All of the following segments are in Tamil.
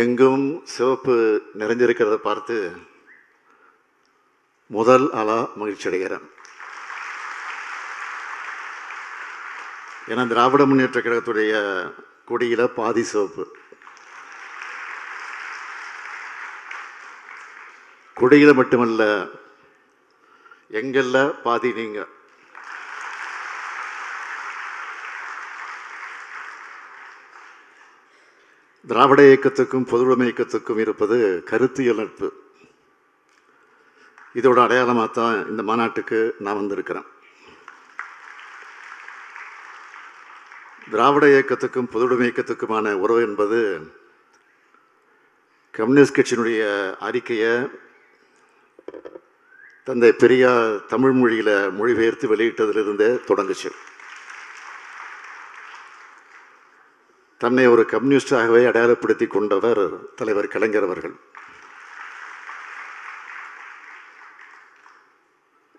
எங்கும் சிவப்பு நிறைஞ்சிருக்கிறத பார்த்து முதல் ஆளாக மகிழ்ச்சி அடைகிறேன். ஏன்னா திராவிட முன்னேற்ற கழகத்துடைய கொடியில் பாதி சிவப்பு. கொடியில் மட்டுமல்ல, எங்கள்ல பாதி நீங்கள். திராவிட இயக்கத்துக்கும் பொதுவுடைமை இயக்கத்துக்கும் இருப்பது கருத்தியல் நட்பு. இதோட அடையாளமாக தான் இந்த மாநாட்டுக்கு நான் வந்திருக்கிறேன். திராவிட இயக்கத்துக்கும் பொதுவுடைமை இயக்கத்துக்குமான உறவு என்பது கம்யூனிஸ்ட் கட்சியினுடைய அறிக்கையை தந்தை பெரியார் தமிழ் மொழியில் மொழிபெயர்த்து வெளியிட்டதிலிருந்தே தொடங்குச்சு. தன்னை ஒரு கம்யூனிஸ்டாகவே அடையாளப்படுத்தி கொண்டவர் தலைவர் கலைஞர் அவர்கள்.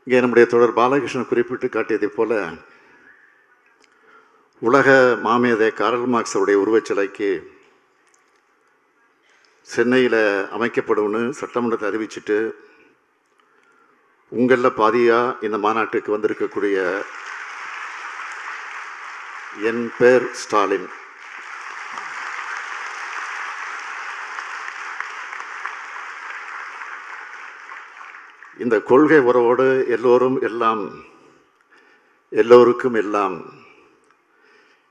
இங்கே நம்முடைய தொடர் பாலகிருஷ்ணன் குறிப்பிட்டு காட்டியதைப் போல உலக மாமேதை கார்ல் மார்க்ஸ் அவருடைய உருவச்சிலைக்கு சென்னையில் அமைக்கப்படும்னு சட்டமன்றத்தை அறிவிச்சுட்டு உங்களில் பாதியாக இந்த மாநாட்டுக்கு வந்திருக்கக்கூடிய என் பேர் ஸ்டாலின். இந்த கொள்கை உறவோடு எல்லோரும் எல்லாம் எல்லோருக்கும் எல்லாம்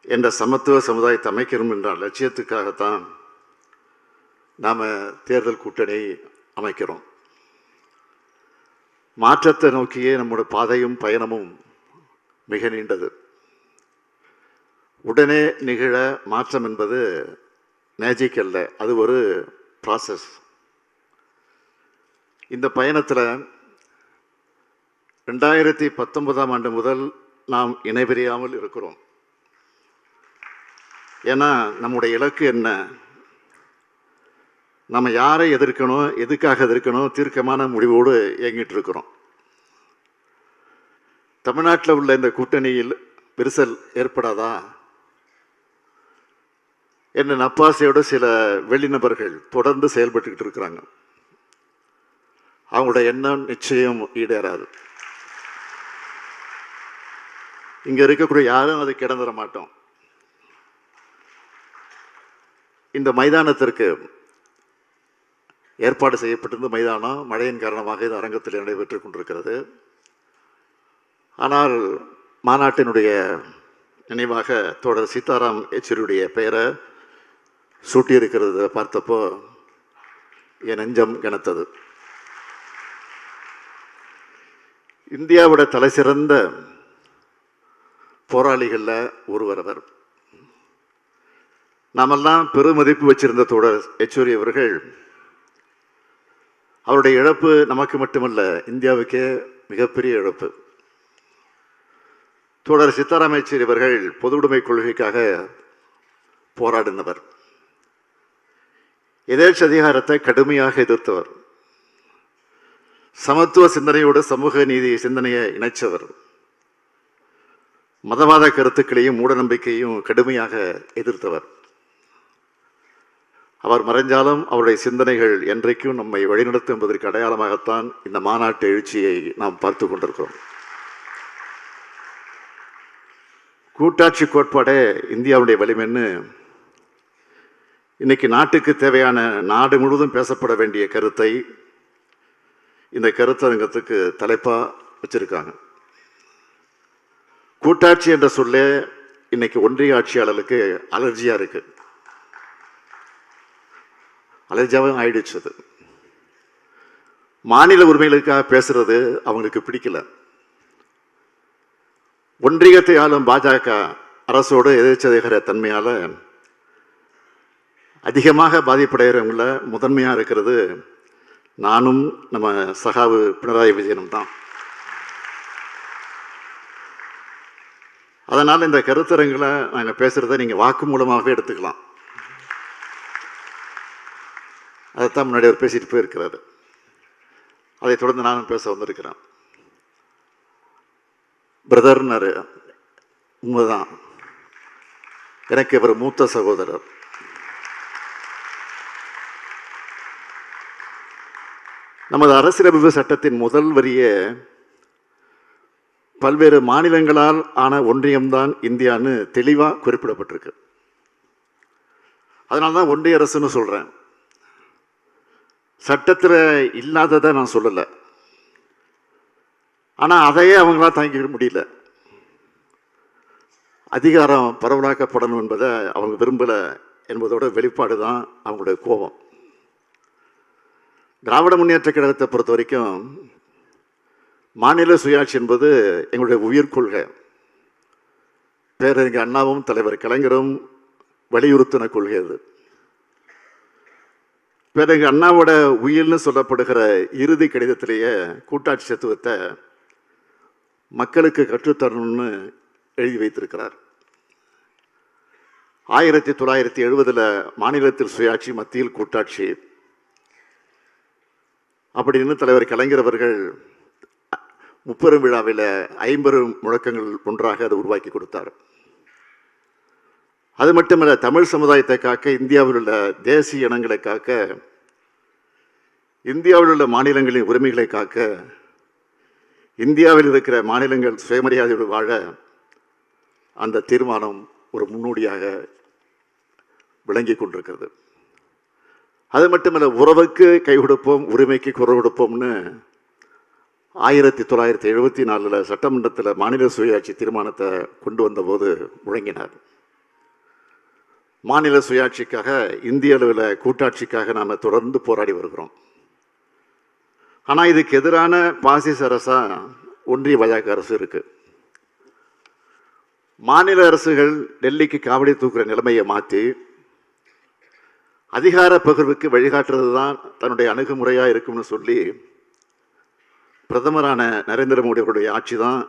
என்ற சமத்துவ சமுதாயத்தை அமைக்கணும் என்ற லட்சியத்துக்காகத்தான் நாம் தேர்தல் கூட்டணி அமைக்கிறோம். மாற்றத்தை நோக்கியே நம்முடைய பாதையும் பயணமும் மிக நீண்டது. உடனே நிகழ மாற்றம் என்பது மேஜிக் அல்ல, அது ஒரு ப்ராசஸ். இந்த பயணத்தில் 2019ஆம் ஆண்டு முதல் நாம் இணைபிரியாமல் இருக்கிறோம். ஏன்னா நம்முடைய இலக்கு என்ன, நம்ம யாரை எதிர்க்கணும், எதுக்காக எதிர்க்கணும், தீர்க்கமான முடிவோடு இயங்கிட்டு இருக்கிறோம். தமிழ்நாட்டில் உள்ள இந்த கூட்டணியில் விரிசல் ஏற்படாதா என்ற நப்பாசையோடு சில வெளிநபர்கள் தொடர்ந்து செயல்பட்டுக்கிட்டு இருக்கிறாங்க. அவங்களோட எண்ணம் நிச்சயம் ஈடேறாது. இங்கே இருக்கக்கூடிய யாரும் அதை கிடந்துட மாட்டோம். இந்த மைதானத்திற்கு ஏற்பாடு செய்யப்பட்டிருந்த மைதானம் மழையின் காரணமாக இது அரங்கத்தில் நடைபெற்றுக் கொண்டிருக்கிறது. ஆனால் மாநாட்டினுடைய நினைவாக தோழர் சீதாராம் யெச்சூரியுடைய பெயரை சூட்டியிருக்கிறத பார்த்தப்போ என் நெஞ்சம் கனத்தது. இந்தியாவோட தலை சிறந்த போராளிகளில் ஒருவர் அவர். நாமெல்லாம் பெருமதிப்பு வச்சிருந்த தோழர் யெச்சூரி அவர்கள், அவருடைய இழப்பு நமக்கு மட்டுமல்ல, இந்தியாவுக்கே மிகப்பெரிய இழப்பு. தோழர் சீதாராம் யெச்சூரி அவர்கள் பொதுவுடைமை கொள்கைக்காக போராடினவர். எதேச்சதிகாரத்தை கடுமையாக எதிர்த்தவர். சமத்துவ சிந்தனையோடு சமூக நீதி சிந்தனையை இணைச்சவர். மதவாத கருத்துக்களையும் மூட நம்பிக்கையும் கடுமையாக எதிர்த்தவர். அவர் மறைஞ்சாலும் அவருடைய சிந்தனைகள் என்றைக்கும் நம்மை வழிநடத்தும் என்பதற்கு அடையாளமாகத்தான் இந்த மாநாட்டு எழுச்சியை நாம் பார்த்து கொண்டிருக்கிறோம். கூட்டாட்சி கோட்பாடே இந்தியாவுடைய வலிமைன்னு இன்னைக்கு நாட்டுக்கு தேவையான நாடு முழுவதும் பேசப்பட வேண்டிய கருத்தை இந்த கருத்தரங்கத்துக்கு தலைப்பா வச்சிருக்காங்க. கூட்டாட்சி என்ற சொல்லே இன்னைக்கு ஒன்றிய ஆட்சியாளர்களுக்கு அலர்ஜியா இருக்கு, அலர்ஜியாவும் ஆயிடுச்சு. அது மாநில உரிமைகளுக்காக பேசுறது அவங்களுக்கு பிடிக்கல. ஒன்றியத்தை ஆளும் பாஜக அரசோடு எதிர்ச்சதிகார தன்மையால அதிகமாக பாதிப்படைகிறவங்கள முதன்மையாக இருக்கிறது நானும் நம்ம சகாவு பினராயி விஜயனும் தான். அதனால் இந்த கருத்தரங்களை நாங்கள் பேசுகிறத நீங்கள் வாக்கு மூலமாகவே எடுத்துக்கலாம். அதைத்தான் முன்னாடி அவர் பேசிட்டு போயிருக்கிறாரு. அதை தொடர்ந்து நானும் பேச வந்திருக்கிறேன். பிரதர்னாரு, உண்மைதான். எனக்கு இவர் மூத்த சகோதரர். நமது அரசியலமைப்பு சட்டத்தின் முதல் வரியே பல்வேறு மாநிலங்களால் ஆன ஒன்றியம்தான் இந்தியான்னு தெளிவாக குறிப்பிடப்பட்டிருக்கு. அதனால தான் ஒன்றிய அரசுன்னு சொல்கிறேன். சட்டத்தில் இல்லாததை நான் சொல்லலை, ஆனால் அதையே அவங்களால தாங்கிக்க முடியல. அதிகாரம் பரவலாக்கப்படணும் என்பதை அவங்க விரும்பலை என்பதோட வெளிப்பாடு தான் அவங்களுடைய கோபம். திராவிட முன்னேற்ற கழகத்தை பொறுத்த வரைக்கும் மாநில சுயாட்சி என்பது எங்களுடைய உயிர் கொள்கை. பேரறிஞர் அண்ணாவும் தலைவர் கலைஞரும் வலியுறுத்தின கொள்கை அது. பேரறிஞர் அண்ணாவோட உயிர்னு சொல்லப்படுகிற இறுதி கடிதத்திலேயே கூட்டாட்சி தத்துவத்தை மக்களுக்கு கற்றுத்தரணும்னு எழுதி வைத்திருக்கிறார். 1970 மாநிலத்தில் சுயாட்சி, மத்தியில் கூட்டாட்சி அப்படின்னு தலைவர் கலைஞர் அவர்கள் முப்பெரும் விழாவில் 50 முழக்கங்கள் ஒன்றாக அதை உருவாக்கி கொடுத்தார். அது மட்டுமல்ல, தமிழ் சமுதாயத்தை காக்க, இந்தியாவில் உள்ள தேசிய இனங்களை காக்க, இந்தியாவில் உள்ள மாநிலங்களின் உரிமைகளை காக்க, இந்தியாவில் இருக்கிற மாநிலங்கள் சுயமரியாதையோடு வாழ அந்த தீர்மானம் ஒரு முன்னோடியாக விளங்கி கொண்டிருக்கிறது. அது மட்டுமல்ல, உறவுக்கு கை கொடுப்போம், உரிமைக்கு குரல் கொடுப்போம்னு 1974 சட்டமன்றத்தில் மாநில சுயாட்சி தீர்மானத்தை கொண்டு வந்தபோது முழங்கினார். மாநில சுயாட்சிக்காக, இந்திய அளவில் கூட்டாட்சிக்காக நாம் தொடர்ந்து போராடி வருகிறோம். ஆனால் இதுக்கு எதிரான பாசிச அரசா ஒன்றிய பாஜக அரசு இருக்கு. மாநில அரசுகள் டெல்லிக்கு காவடி தூக்குற நிலைமையை மாற்றி அதிகார பகிர்வுக்கு வழிகாட்டுறது தான் தன்னுடைய அணுகுமுறையாக இருக்கும்னு சொல்லி பிரதமரான நரேந்திர மோடி அவருடைய ஆட்சி தான்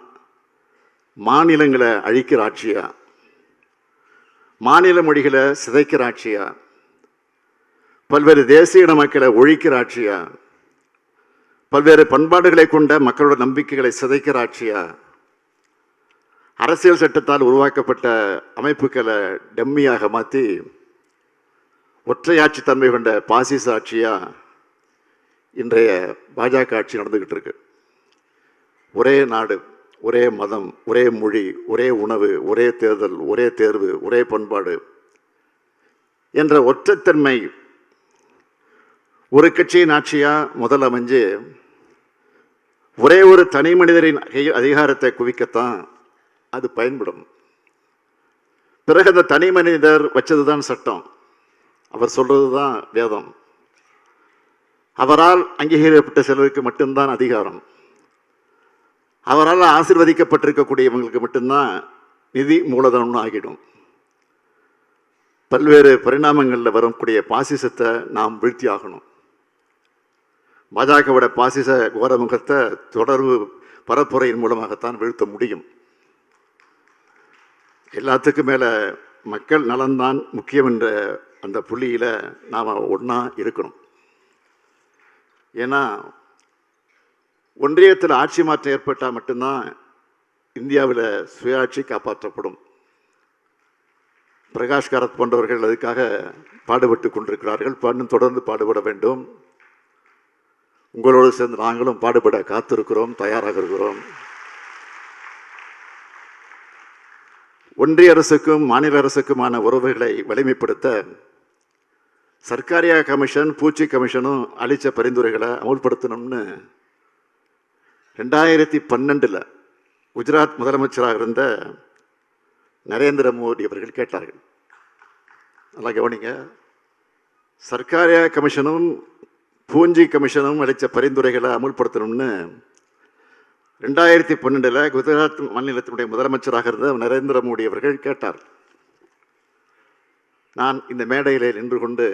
மாநிலங்களை அழிக்கிற ஆட்சியா, மாநில மொழிகளை சிதைக்கிற ஆட்சியா, பல்வேறு தேசிய இன மக்களை ஒழிக்கிற ஆட்சியா, பல்வேறு பண்பாடுகளை கொண்ட மக்களோட நம்பிக்கைகளை சிதைக்கிற ஆட்சியா, அரசியல் சட்டத்தால் உருவாக்கப்பட்ட அமைப்புகளை டம்மியாக மாற்றி ஒற்றையாட்சி தன்மை கொண்ட பாசிச ஆட்சியா இன்றைய பாஜக ஆட்சி நடந்துகிட்டு இருக்கு. ஒரே நாடு, ஒரே மதம், ஒரே மொழி, ஒரே உணவு, ஒரே தேர்தல், ஒரே தேர்வு, ஒரே பண்பாடு என்ற ஒற்றைத்தன்மை ஒரு கட்சியின் ஆட்சியா முதல் அமைஞ்சு ஒரே ஒரு தனி மனிதரின் அதிகாரத்தை குவிக்கத்தான் அது பயன்படும். பிறகு அந்த தனி மனிதர் வச்சதுதான் சட்டம், அவர் சொல்றது தான் வேதம். அவரால் அங்கீகரிக்கப்பட்ட சிலருக்கு மட்டும்தான் அதிகாரம், அவரால் ஆசீர்வதிக்கப்பட்டிருக்கக்கூடியவங்களுக்கு மட்டும்தான் நிதி மூலதனம்னு ஆகிடும். பல்வேறு பரிணாமங்களில் வரக்கூடிய பாசிசத்தை நாம் வீழ்த்தி ஆகணும். பாஜகவோட பாசிச கோரமுகத்தை தொடர்பு பரப்புரையின் மூலமாகத்தான் வீழ்த்த முடியும். எல்லாத்துக்கும் மேலே மக்கள் நலன்தான் முக்கியம் என்ற அந்த புள்ளியில் நாம் ஒன்றா இருக்கணும். ஏன்னா ஒன்றியத்தில் ஆட்சி மாற்றம் ஏற்பட்டால் மட்டும்தான் இந்தியாவில் சுயாட்சி காப்பாற்றப்படும். பிரகாஷ் காரத் போன்றவர்கள் அதுக்காக பாடுபட்டு கொண்டிருக்கிறார்கள். தொடர்ந்து பாடுபட வேண்டும். உங்களோடு சேர்ந்து நாங்களும் பாடுபட காத்திருக்கிறோம், தயாராக இருக்கிறோம். ஒன்றிய அரசுக்கும் மாநில அரசுக்குமான உறவுகளை வலிமைப்படுத்த சர்க்காரியா கமிஷன், பூச்சி கமிஷனும் அளித்த பரிந்துரைகளை அமுல்படுத்தணும்னு 2012 குஜராத் முதலமைச்சராக இருந்த நரேந்திர மோடி அவர்கள் கேட்டார்கள். நல்லா கவனிங்க. சர்க்காரியா கமிஷனும் பூஞ்சி கமிஷனும் அளித்த பரிந்துரைகளை அமுல்படுத்தணும்னு 2012 குஜராத் மாநிலத்தினுடைய முதலமைச்சராக இருந்த நரேந்திர மோடி அவர்கள் கேட்டார். நான் இந்த மேடையில் நின்று கொண்டு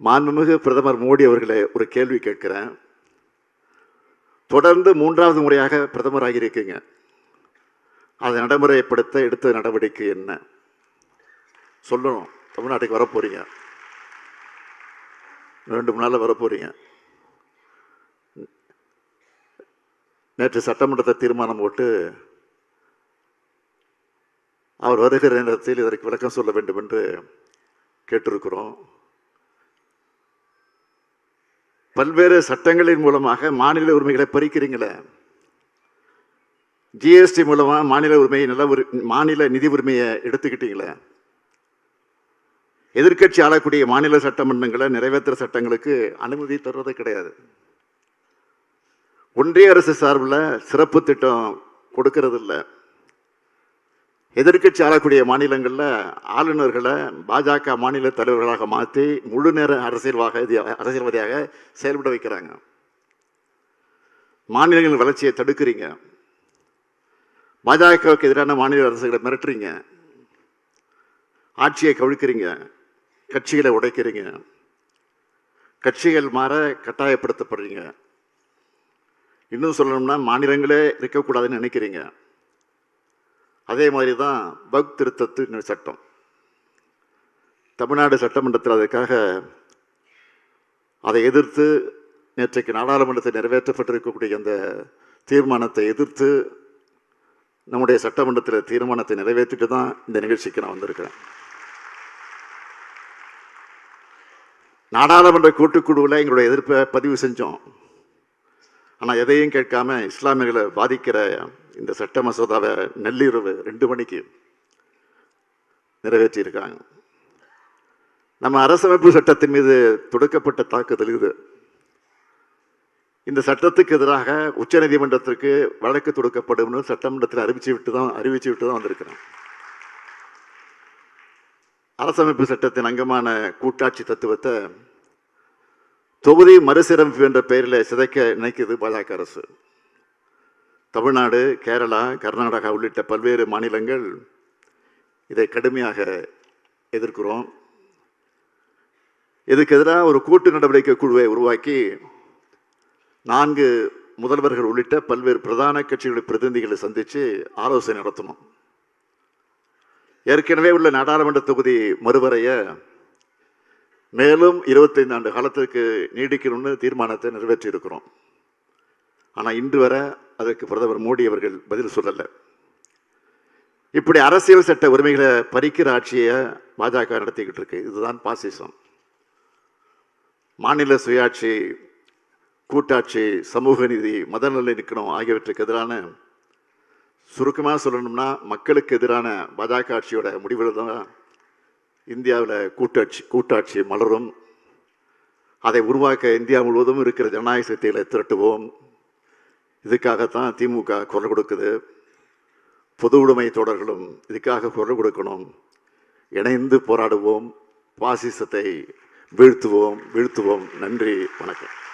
மாண்புமிகு பிரதமர் மோடி அவர்களை ஒரு கேள்வி கேட்கிறேன். தொடர்ந்து 3வது முறையாக பிரதமராகி இருக்கீங்க. அதை நடைமுறைப்படுத்த எடுத்த நடவடிக்கை என்ன சொல்லணும். தமிழ்நாட்டுக்கு வரப்போறீங்க, 2-3 நாளில் வரப்போறீங்க. நேற்று சட்டமன்றத்தை தீர்மானம் போட்டு அவர் வருகிற நேரத்தில் இதற்கு விளக்கம் சொல்ல வேண்டும் என்று கேட்டிருக்கிறோம். பல்வேறு சட்டங்களின் மூலமாக மாநில உரிமைகளை பறிக்கிறீங்களே. ஜிஎஸ்டி மூலமாக மாநில உரிமை மாநில நிதி உரிமையை எடுத்துக்கிட்டீங்களே. எதிர்க்கட்சி ஆளக்கூடிய மாநில சட்டமன்றங்களை நிறைவேற்ற சட்டங்களுக்கு அனுமதி தருவது கிடையாது. ஒன்றிய அரசு சார்பில் சிறப்பு திட்டம் கொடுக்கறது இல்லை. எதிர்க்கட்சி ஆளக்கூடிய மாநிலங்களில் ஆளுநர்களை பாஜக மாநில தலைவர்களாக மாற்றி முழு நேர அரசியல்வாதியாக செயல்பட வைக்கிறாங்க. மாநிலங்களின் வளர்ச்சியை தடுக்கிறீங்க. பாஜகவுக்கு எதிரான மாநில அரசுகளை மிரட்டுறீங்க. ஆட்சியை கவிழ்க்கிறீங்க. கட்சிகளை உடைக்கிறீங்க. கட்சிகள் மாற கட்டாயப்படுத்தப்படுறீங்க. இன்னும் சொல்லணும்னா மாநிலங்களே இருக்கக்கூடாதுன்னு நினைக்கிறீங்க. அதே மாதிரி தான் வக்ஃப் திருத்தத்து சட்டம். தமிழ்நாடு சட்டமன்றத்தில் அதுக்காக அதை எதிர்த்து நேற்றைக்கு நாடாளுமன்றத்தில் நிறைவேற்றப்பட்டிருக்கக்கூடிய அந்த தீர்மானத்தை எதிர்த்து நம்முடைய சட்டமன்றத்தில் தீர்மானத்தை நிறைவேற்றிட்டு தான் இந்த நிகழ்ச்சிக்கு நான் வந்திருக்கிறேன். நாடாளுமன்ற கூட்டுக்குழுவில் எங்களுடைய எதிர்ப்பை பதிவு செஞ்சோம். ஆனால் எதையும் கேட்காம இஸ்லாமியர்களை பாதிக்கிற இந்த சட்ட மசோதாவை நள்ளிரவு 2 மணிக்கு நிறைவேற்றியிருக்காங்க. நம்ம அரசமைப்பு சட்டத்தின் மீது தொடுக்கப்பட்ட தாக்குதல் இது. இந்த சட்டத்துக்கு எதிராக உச்சநீதிமன்றத்திற்கு வழக்கு தொடுக்கப்படும் சட்டமன்றத்தில் அறிவிச்சு விட்டு தான் வந்திருக்கிறேன். அரசமைப்பு சட்டத்தின் அங்கமான கூட்டாட்சி தத்துவத்தை தொகுதி மறுசீரமைப்பு என்ற பெயரில் சிதைக்க நினைக்குது பாஜக அரசு. தமிழ்நாடு, கேரளா, கர்நாடகா உள்ளிட்ட பல்வேறு மாநிலங்கள் இதை கடுமையாக எதிர்க்கிறோம். இதுக்கு எதிராக ஒரு கூட்டு நடவடிக்கை குழுவை உருவாக்கி 4 முதல்வர்கள் உள்ளிட்ட பல்வேறு பிரதான கட்சிகளுடைய பிரதிநிதிகளை சந்தித்து ஆலோசனை நடத்தணும். ஏற்கனவே உள்ள நாடாளுமன்ற தொகுதி மறுவரைய மேலும் 25 ஆண்டு காலத்திற்கு நீடிக்கணும்னு தீர்மானத்தை நிறைவேற்றியிருக்கிறோம். ஆனால் இன்று வரை அதற்கு பிரதமர் மோடி அவர்கள் பதில் சொல்லலை. இப்படி அரசியல் சட்ட உரிமைகளை பறிக்கிற ஆட்சியை பாஜக நடத்திக்கிட்டு இருக்கு. இதுதான் பாசிசம். மாநில சுயாட்சி, கூட்டாட்சி, சமூக நீதி, மத நல்லிணக்கம் ஆகியவற்றுக்கு எதிரான, சுருக்கமாக சொல்லணும்னா மக்களுக்கு எதிரான பாஜக ஆட்சியோட முடிவில் தான் இந்தியாவில் கூட்டாட்சி மலரும். அதை உருவாக்க இந்தியா முழுவதும் இருக்கிற ஜனநாயக சக்திகளை திரட்டுவோம். இதுக்காகத்தான் திமுக குரல் கொடுக்குது. பொது உடைமை தொடர்களும் இதுக்காக குரல் கொடுக்கணும். இணைந்து போராடுவோம். பாசிசத்தை வீழ்த்துவோம். நன்றி, வணக்கம்.